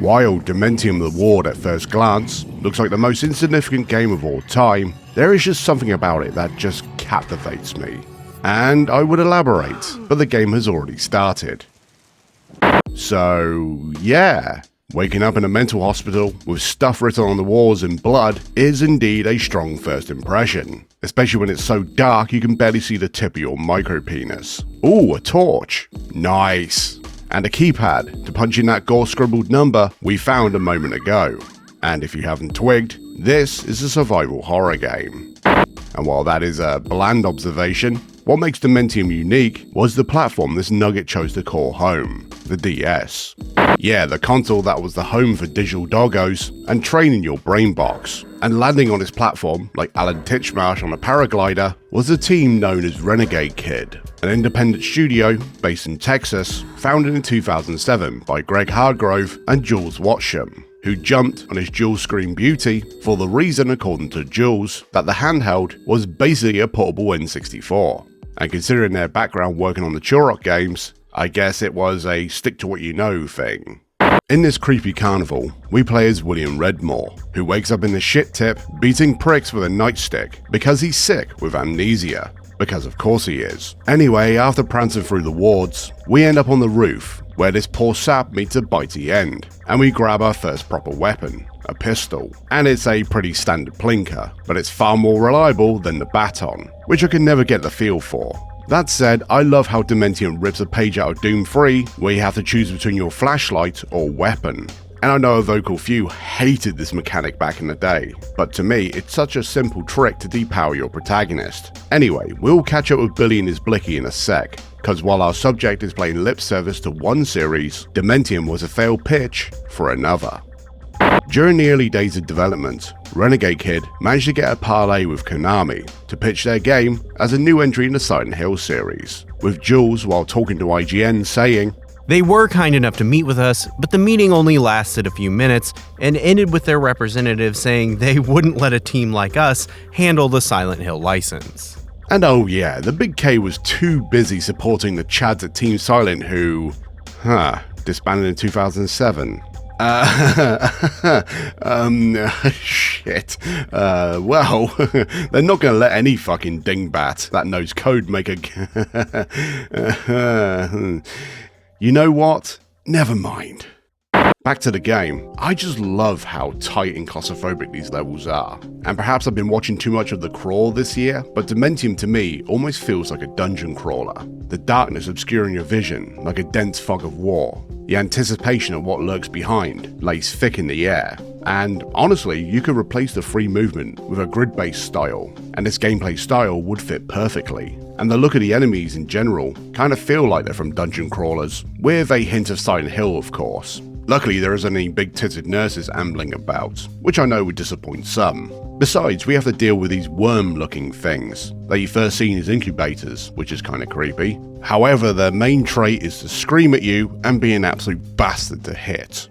While Dementium the Ward at first glance looks like the most insignificant game of all time, there is just something about it that just captivates me. And I would elaborate, but the game has already started. So yeah, waking up in a mental hospital with stuff written on the walls in blood is indeed a strong first impression, especially when it's so dark you can barely see the tip of your micropenis. Ooh, a torch. Nice. And a keypad to punch in that gore-scribbled number we found a moment ago. And if you haven't twigged, this is a survival horror game. And while that is a bland observation, what makes Dementium unique was the platform this nugget chose to call home, the DS. Yeah, the console that was the home for digital doggos and training your brain box. And landing on its platform, like Alan Titchmarsh on a paraglider, was a team known as Renegade Kid, an independent studio based in Texas, founded in 2007 by Greg Hardgrove and Jules Watsham, who jumped on his dual-screen beauty for the reason, according to Jules, that the handheld was basically a portable N64. And considering their background working on the Turok games, I guess it was a stick-to-what-you-know thing. In this creepy carnival, we play as William Redmore, who wakes up in the shit tip beating pricks with a nightstick because he's sick with amnesia. Because of course he is. Anyway, after prancing through the wards, we end up on the roof, where this poor sap meets a bitey end, and we grab our first proper weapon, a pistol. And it's a pretty standard plinker, but it's far more reliable than the baton, which I can never get the feel for. That said, I love how Dementium rips a page out of Doom 3, where you have to choose between your flashlight or weapon. And I know a vocal few hated this mechanic back in the day, but to me it's such a simple trick to depower your protagonist. Anyway, we'll catch up with Billy and his blicky in a sec, cause while our subject is playing lip service to one series, Dementium was a failed pitch for another. During the early days of development, Renegade Kid managed to get a parlay with Konami to pitch their game as a new entry in the Silent Hill series, with Jules, while talking to IGN, saying, "They were kind enough to meet with us, but the meeting only lasted a few minutes and ended with their representative saying they wouldn't let a team like us handle the Silent Hill license." And oh yeah, the Big K was too busy supporting the Chads at Team Silent who, disbanded in 2007. Shit. Well, they're not gonna let any fucking dingbat that knows code make a... You know what? Never mind. Back to the game. I just love how tight and claustrophobic these levels are. And perhaps I've been watching too much of The Crawl this year, but Dementium to me almost feels like a dungeon crawler. The darkness obscuring your vision, like a dense fog of war. The anticipation of what lurks behind lays thick in the air. And honestly, you could replace the free movement with a grid-based style, and this gameplay style would fit perfectly. And the look of the enemies in general kind of feel like they're from dungeon crawlers, with a hint of Silent Hill of course. Luckily there isn't any big-titted nurses ambling about, which I know would disappoint some. Besides, we have to deal with these worm-looking things that you first see as incubators, which is kinda creepy. However, their main trait is to scream at you and be an absolute bastard to hit.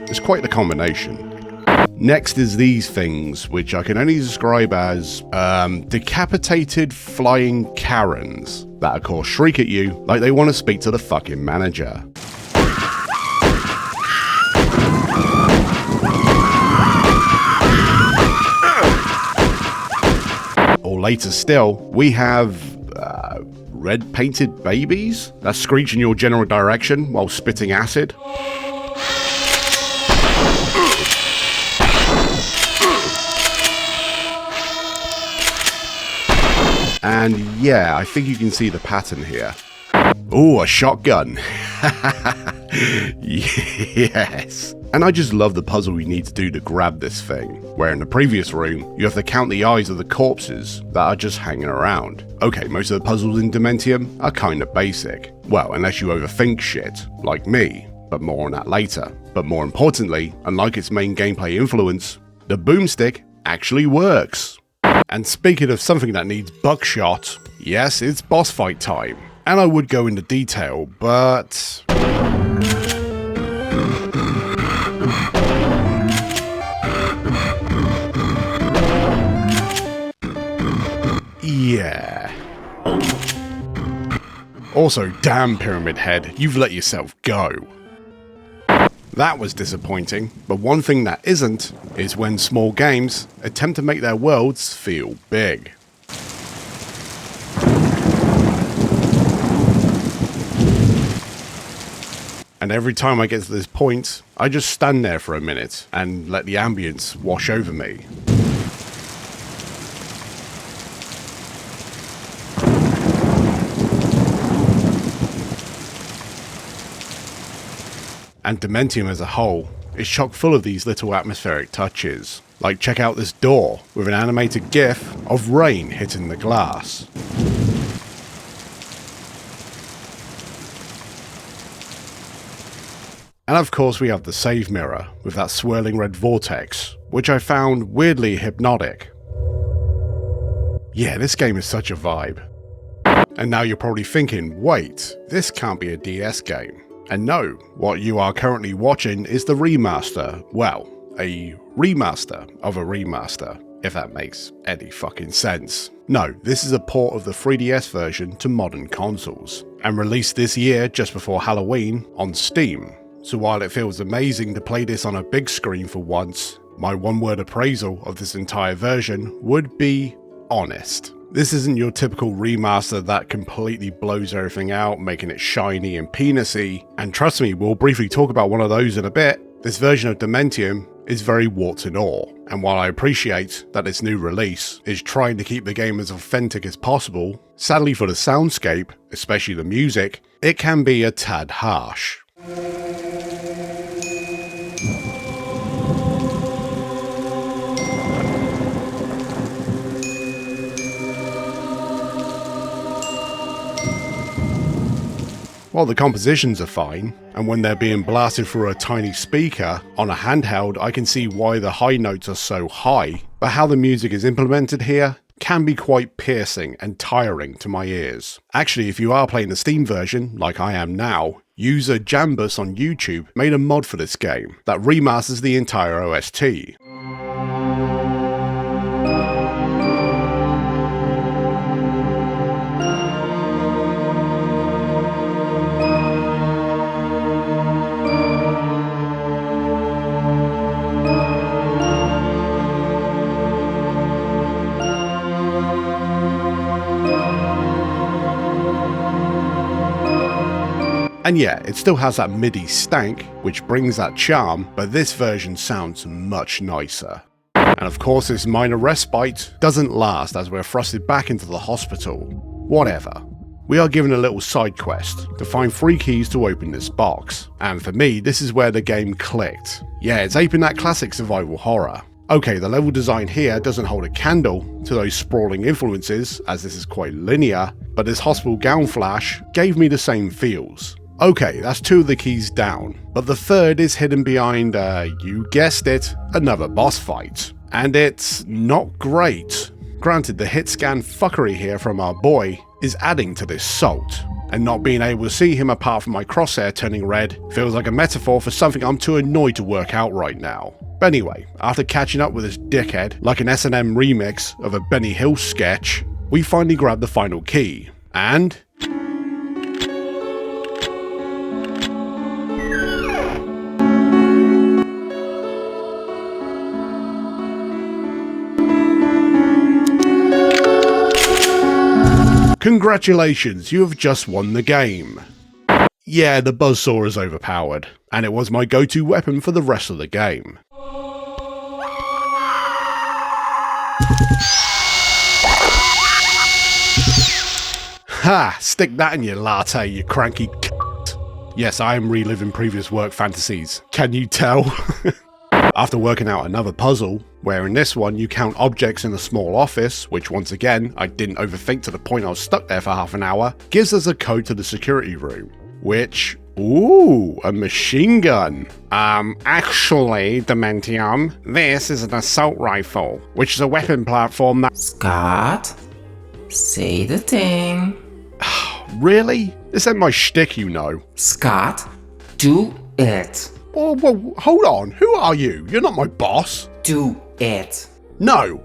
It's quite the combination. Next is these things, which I can only describe as decapitated flying Karens that of course shriek at you like they want to speak to the fucking manager. Or later still, we have red painted babies that screech in your general direction while spitting acid. And yeah, I think you can see the pattern here. Ooh, a shotgun. Yes. And I just love the puzzle you need to do to grab this thing, where in the previous room, you have to count the eyes of the corpses that are just hanging around. Okay, most of the puzzles in Dementium are kinda basic. Well, unless you overthink shit, like me, but more on that later. But more importantly, unlike its main gameplay influence, the boomstick actually works. And speaking of something that needs buckshot, yes, it's boss fight time. And I would go into detail, but... Yeah. Also, damn Pyramid Head, you've let yourself go. That was disappointing, but one thing that isn't is when small games attempt to make their worlds feel big. And every time I get to this point, I just stand there for a minute and let the ambience wash over me. And Dementium as a whole is chock full of these little atmospheric touches. Like check out this door with an animated GIF of rain hitting the glass. And of course we have the save mirror with that swirling red vortex, which I found weirdly hypnotic. Yeah, this game is such a vibe. And now you're probably thinking, wait, this can't be a DS game. And no, what you are currently watching is the remaster. Well, a remaster of a remaster, if that makes any fucking sense. No, this is a port of the 3DS version to modern consoles, and released this year just before Halloween on Steam. So while it feels amazing to play this on a big screen for once, my one-word appraisal of this entire version would be honest. This isn't your typical remaster that completely blows everything out, making it shiny and penisy, and trust me, we'll briefly talk about one of those in a bit. This version of Dementium is very warts and all, and while I appreciate that its new release is trying to keep the game as authentic as possible, sadly for the soundscape, especially the music, it can be a tad harsh. While the compositions are fine, and when they're being blasted through a tiny speaker on a handheld, I can see why the high notes are so high, but how the music is implemented here can be quite piercing and tiring to my ears. Actually, if you are playing the Steam version, like I am now, user Jambus on YouTube made a mod for this game that remasters the entire OST. And yeah, it still has that MIDI stank, which brings that charm, but this version sounds much nicer. And of course this minor respite doesn't last as we're thrusted back into the hospital. Whatever. We are given a little side quest to find 3 keys to open this box, and for me this is where the game clicked. Yeah, it's aping that classic survival horror. Okay, the level design here doesn't hold a candle to those sprawling influences, as this is quite linear, but this hospital gown flash gave me the same feels. Okay, that's 2 of the keys down, but the 3rd is hidden behind, you guessed it, another boss fight. And it's not great. Granted, the hit scan fuckery here from our boy is adding to this salt, and not being able to see him apart from my crosshair turning red feels like a metaphor for something I'm too annoyed to work out right now. But anyway, after catching up with this dickhead like an S&M remix of a Benny Hill sketch, we finally grab the final key, and congratulations, you have just won the game. Yeah, the buzzsaw is overpowered, and it was my go-to weapon for the rest of the game. Ha! Stick that in your latte, you cranky c***. Yes, I am reliving previous work fantasies. Can you tell? After working out another puzzle, where in this one you count objects in a small office, which once again I didn't overthink to the point I was stuck there for half an hour, gives us a code to the security room, which, ooh, a machine gun. Actually, Dementium, this is an assault rifle, which is a weapon platform that— Scott, say the thing. Really? This ain't my shtick, you know. Scott, do it. Whoa, hold on, who are you? You're not my boss. Do it. No,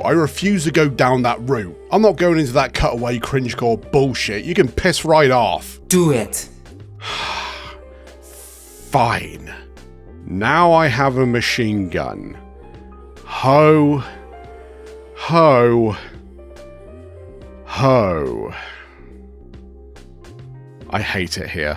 I refuse to go down that route. I'm not going into that cutaway cringecore bullshit. You can piss right off. Do it. Fine. Now I have a machine gun. Ho. I hate it here.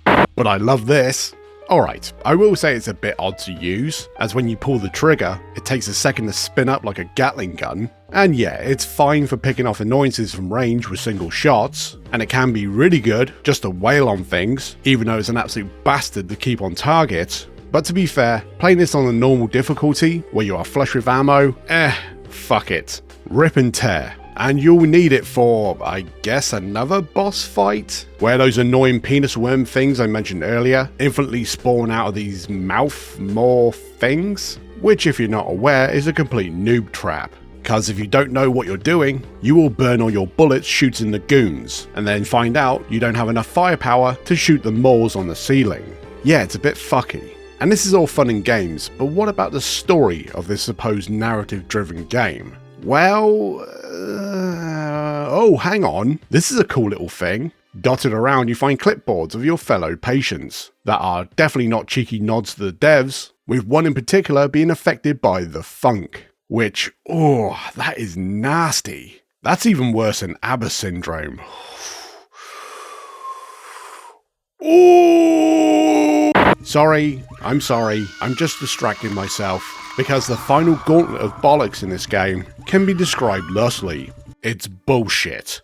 But I love this. Alright, I will say it's a bit odd to use, as when you pull the trigger, it takes a second to spin up like a Gatling gun. And yeah, it's fine for picking off annoyances from range with single shots, and it can be really good just to wail on things, even though it's an absolute bastard to keep on target. But to be fair, playing this on the normal difficulty, where you are flush with ammo, fuck it. Rip and tear. And you'll need it for, I guess, another boss fight? Where those annoying penis worm things I mentioned earlier infinitely spawn out of these mouth more things? Which, if you're not aware, is a complete noob trap. Cause if you don't know what you're doing, you will burn all your bullets shooting the goons, and then find out you don't have enough firepower to shoot the moles on the ceiling. Yeah, it's a bit fucky. And this is all fun and games, but what about the story of this supposed narrative-driven game? Well, oh, hang on. This is a cool little thing. Dotted around, you find clipboards of your fellow patients that are definitely not cheeky nods to the devs, with one in particular being affected by the funk. Which, oh, that is nasty. That's even worse than ABBA syndrome. Ooh! I'm sorry, I'm just distracting myself, because the final gauntlet of bollocks in this game can be described thusly. It's bullshit.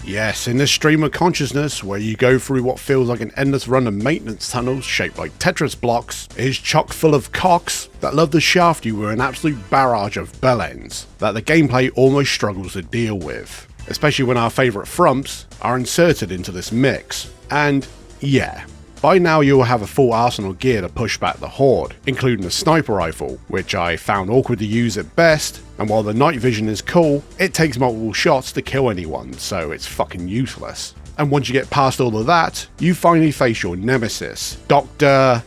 Yes, in this stream of consciousness, where you go through what feels like an endless run of maintenance tunnels shaped like Tetris blocks, is chock full of cocks that love to shaft you with an absolute barrage of bellends that the gameplay almost struggles to deal with, especially when our favourite frumps are inserted into this mix. And yeah, by now you will have a full arsenal of gear to push back the horde, including a sniper rifle, which I found awkward to use at best, and while the night vision is cool, it takes multiple shots to kill anyone, so it's fucking useless. And once you get past all of that, you finally face your nemesis, Dr.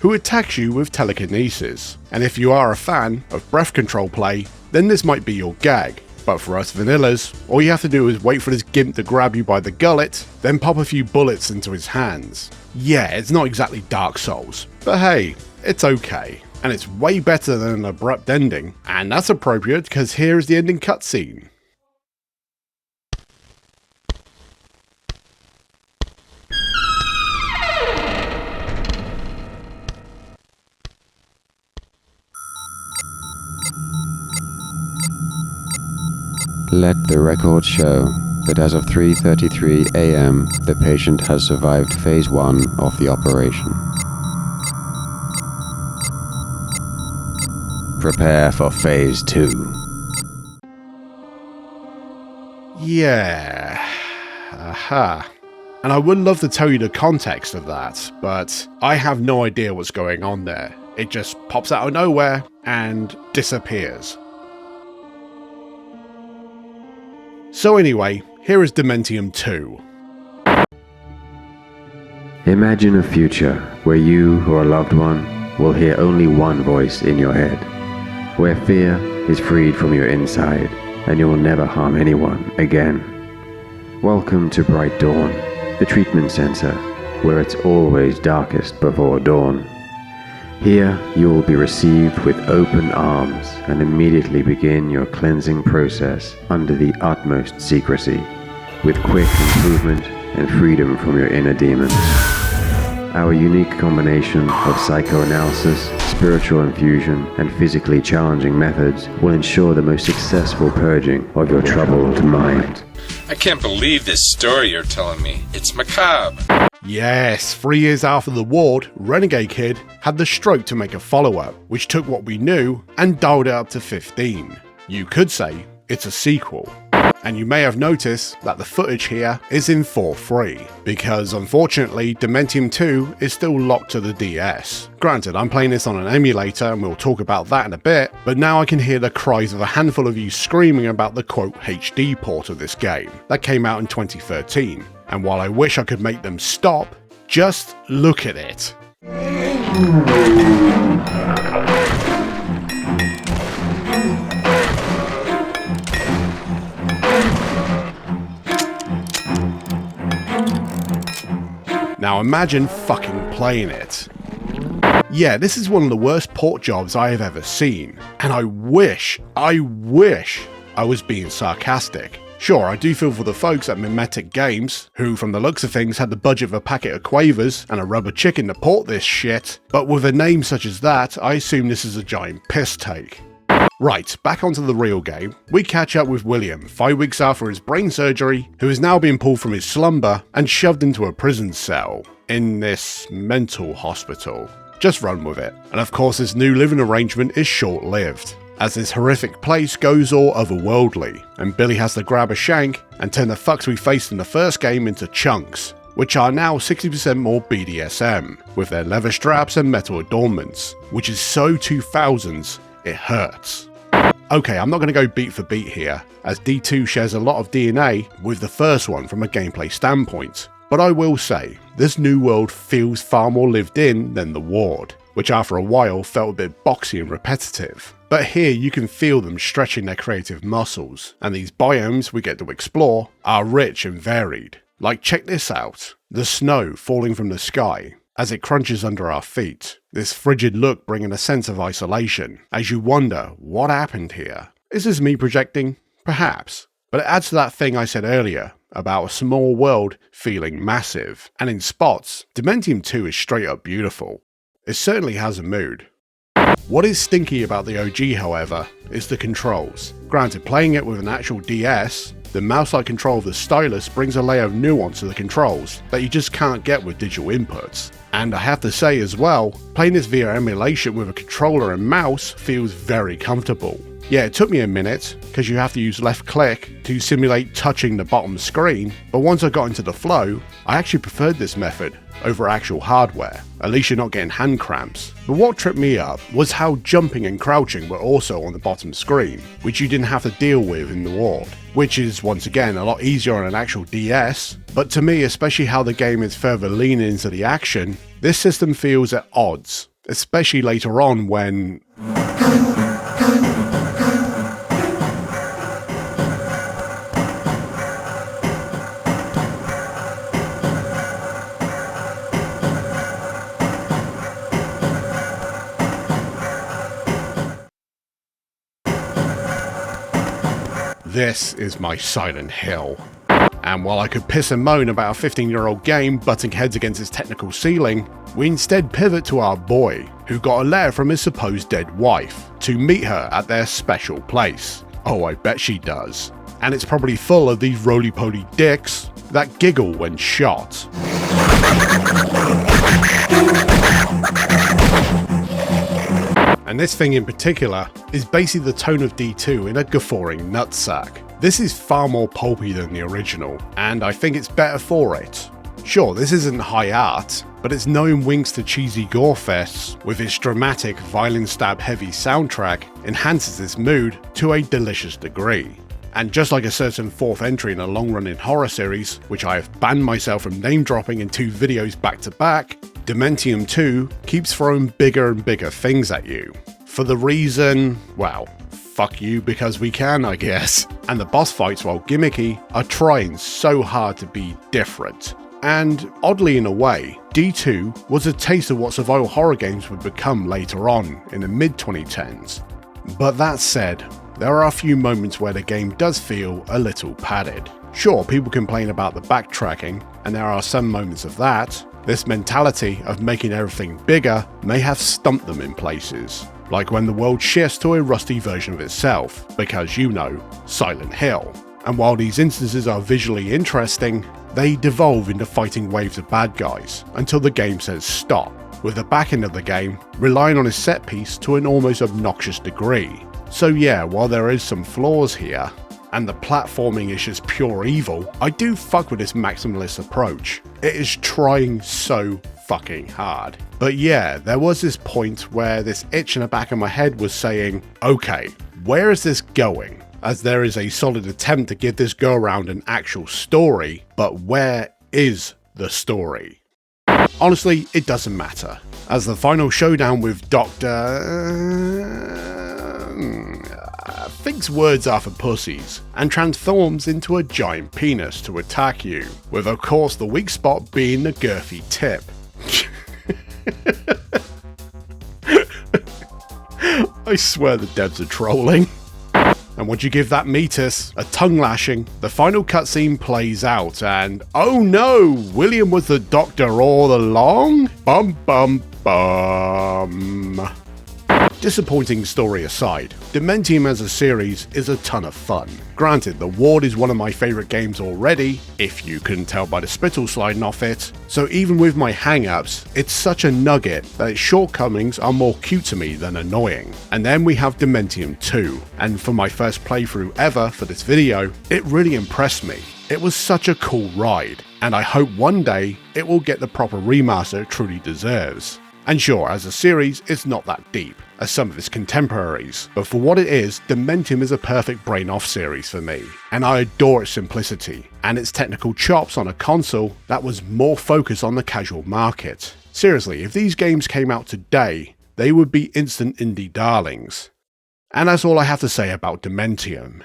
who attacks you with telekinesis. And if you are a fan of breath control play, then this might be your gag. But for us vanillas, all you have to do is wait for this gimp to grab you by the gullet, then pop a few bullets into his hands. Yeah, it's not exactly Dark Souls, but hey, it's okay. And it's way better than an abrupt ending, and that's appropriate because here is the ending cutscene. Let the record show that as of 3:33 a.m., the patient has survived phase 1 of the operation. Prepare for phase 2. Yeah. Aha. And I would love to tell you the context of that, but I have no idea what's going on there. It just pops out of nowhere and disappears. So anyway, here is Dementium II. Imagine a future where you or a loved one will hear only one voice in your head, where fear is freed from your inside and you will never harm anyone again. Welcome to Bright Dawn, the treatment center, where it's always darkest before dawn. Here you will be received with open arms and immediately begin your cleansing process under the utmost secrecy, with quick improvement and freedom from your inner demons. Our unique combination of psychoanalysis, spiritual infusion, and physically challenging methods will ensure the most successful purging of your troubled mind. I can't believe this story you're telling me. It's macabre. Yes, 3 years after the ward, Renegade Kid had the stroke to make a follow-up, which took what we knew and dialed it up to 15. You could say it's a sequel. And you may have noticed that the footage here is in 4:3, because unfortunately Dementium II is still locked to the DS. Granted, I'm playing this on an emulator and we'll talk about that in a bit, but now I can hear the cries of a handful of you screaming about the quote HD port of this game that came out in 2013. And while I wish I could make them stop, just look at it. Now imagine fucking playing it. Yeah, this is one of the worst port jobs I have ever seen, and I wish I was being sarcastic. Sure, I do feel for the folks at Mimetic Games, who from the looks of things had the budget of a packet of quavers and a rubber chicken to port this shit, but with a name such as that, I assume this is a giant piss take. Right, back onto the real game, we catch up with William 5 weeks after his brain surgery, who is now being pulled from his slumber and shoved into a prison cell in this mental hospital. Just run with it. And of course this new living arrangement is short-lived, as this horrific place goes all otherworldly, and Billy has to grab a shank and turn the fucks we faced in the first game into chunks, which are now 60% more BDSM, with their leather straps and metal adornments, which is so 2000s, it hurts. Okay, I'm not going to go beat for beat here, as D2 shares a lot of DNA with the first one from a gameplay standpoint, but I will say, this new world feels far more lived in than the ward, which after a while felt a bit boxy and repetitive. But here you can feel them stretching their creative muscles, and these biomes we get to explore are rich and varied. Like check this out, the snow falling from the sky as it crunches under our feet, this frigid look bringing a sense of isolation, as you wonder what happened here. Is this me projecting? Perhaps. But it adds to that thing I said earlier about a small world feeling massive, and in spots, Dementium II is straight up beautiful. It certainly has a mood. What is stinky about the OG, however, is the controls. Granted, playing it with an actual DS, the mouse-like control of the stylus brings a layer of nuance to the controls that you just can't get with digital inputs. And I have to say as well, playing this via emulation with a controller and mouse feels very comfortable. Yeah, it took me a minute, because you have to use left click to simulate touching the bottom screen, but once I got into the flow, I actually preferred this method over actual hardware, at least you're not getting hand cramps. But what tripped me up was how jumping and crouching were also on the bottom screen, which you didn't have to deal with in the ward, which is once again a lot easier on an actual DS, but to me, especially how the game is further leaning into the action, this system feels at odds, especially later on when... This is my Silent Hill. And while I could piss and moan about a 15-year-old game butting heads against its technical ceiling, we instead pivot to our boy, who got a letter from his supposed dead wife, to meet her at their special place. Oh, I bet she does. And it's probably full of these roly-poly dicks that giggle when shot. And this thing in particular is basically the tone of D2 in a guffawing nutsack. This is far more pulpy than the original, and I think it's better for it. Sure, this isn't high art, but its knowing winks to cheesy gore fests with its dramatic, violin stab heavy soundtrack enhances this mood to a delicious degree. And just like a certain fourth entry in a long-running horror series, which I have banned myself from name-dropping in 2 videos back to back, Dementium II keeps throwing bigger and bigger things at you. For the reason, well, fuck you because we can, I guess. And the boss fights, while gimmicky, are trying so hard to be different. And oddly in a way, D2 was a taste of what survival horror games would become later on in the mid-2010s. But that said, there are a few moments where the game does feel a little padded. Sure, people complain about the backtracking, and there are some moments of that. This mentality of making everything bigger may have stumped them in places, like when the world shifts to a rusty version of itself, because you know, Silent Hill. And while these instances are visually interesting, they devolve into fighting waves of bad guys until the game says stop, with the back end of the game relying on a set piece to an almost obnoxious degree. So yeah, while there is some flaws here, and the platforming is just pure evil, I do fuck with this maximalist approach. It is trying so fucking hard. But yeah, there was this point where this itch in the back of my head was saying, okay, where is this going? As there is a solid attempt to give this go around an actual story, but where is the story? honestly, it doesn't matter, as the final showdown with thinks words are for pussies, and transforms into a giant penis to attack you, with of course the weak spot being the girthy tip. I swear the devs are trolling. And once you give that meatus a tongue lashing, the final cutscene plays out and oh no, William was the doctor all along? Bum bum bum. Disappointing story aside, Dementium as a series is a ton of fun. Granted, The Ward is one of my favourite games already, if you couldn't tell by the spittle sliding off it, so even with my hang-ups, it's such a nugget that its shortcomings are more cute to me than annoying. And then we have Dementium II, and for my first playthrough ever for this video, it really impressed me. It was such a cool ride, and I hope one day it will get the proper remaster it truly deserves. And sure, as a series, it's not that deep, as some of its contemporaries, but for what it is, Dementium is a perfect brain-off series for me, and I adore its simplicity, and its technical chops on a console that was more focused on the casual market. Seriously, if these games came out today, they would be instant indie darlings. And that's all I have to say about Dementium.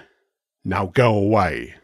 Now go away.